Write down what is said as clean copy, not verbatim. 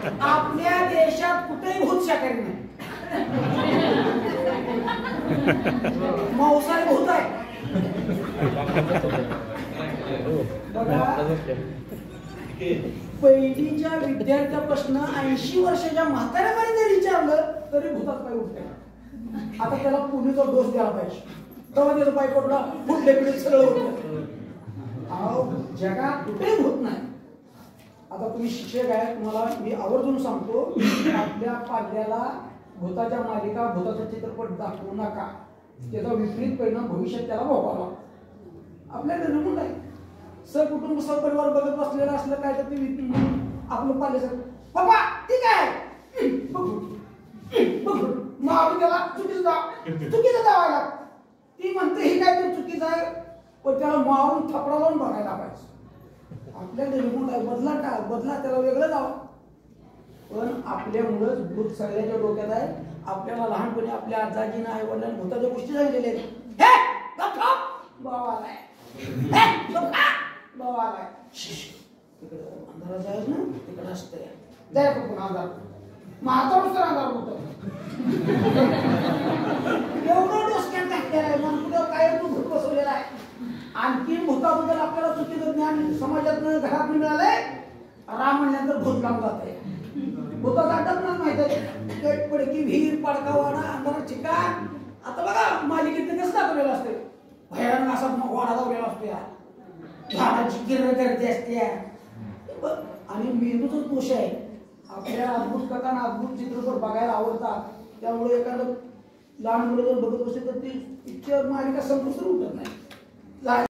आपल्या देशात कुठेही भूत शाकाहारी नाही. मांसाहारी भूत आहे. पहिलीच्या विद्यार्थ्यापासून 80 वर्षाच्या म्हाताऱ्याकडे जरी विचारलं तरी भूतात पाय उठते. आता त्याला पुण्याचा डोस द्यायला पाहिजे, तेव्हा त्याचा पाय पडला फुटले पिढे सरळ होते. जगात कुठेही भूत नाही. आता तुम्ही शिक्षक आहे, तुम्हाला मी आवर्जून सांगतो, आपल्या पाल्याला भूताच्या मालिका भूताचा चित्रपट दाखवू नका. त्याचा विपरीत परिणाम भविष्यात त्याला भोगावा. आपल्याला रिमोट आहे, सहकुटुंब सहपरिवार बघत बसलेला असलं काय तर ते आपलं पाल्याचं बाबा ठीक आहे मग आपण त्याला चुकीचं दावायला. ती म्हणते हे काय तर चुकीचं आहे, पण त्याला मारून थपडा लावून बघायला पाहिजे. आपल्याकडे रिमोट आहे, बदला त्याला वेगळं जावं. पण आपल्यामुळंच भूत सगळ्याच्या डोक्यात आहे. आपल्याला लहानपणी आपल्या आजाजीनं आई वडिलांनी भूताच्या गोष्टी सांगितलेल्या आहेत. बाबाला तिकडे अंधारात जायच ना, तिकडे असतंय जायचं पण अंधार माझा नुसतं अंधार होत एवढं डोसक्यात टाकलेलं आहे. मग कुठं काय तू भूत बसवलेला आहे. आणखी भूताबद्दल आपल्याला चुकीचं ज्ञान समाजात घरात मिळालंय. राम म्हणल्यानंतर भूत लावून जात आहे. भूताचा अड्डाच नाही माहित आहे. पडकी विहीर पडकावाडा अंधारात ठिकाण. आता बघा मालिकेत कसं दाखवलेलं असते, भयानक असा वाडा लावलेला असतो, झाडाची किरण करते असते. आणि मेंदूचा दोष आहे. आपल्या अद्भुत कथा अद्भुत चित्रपट बघायला आवडतात. त्यामुळे एखादं लहान मुलं जर बघत असेल तर ती पिक्चर मालिका संपुष्ट उठत नाही.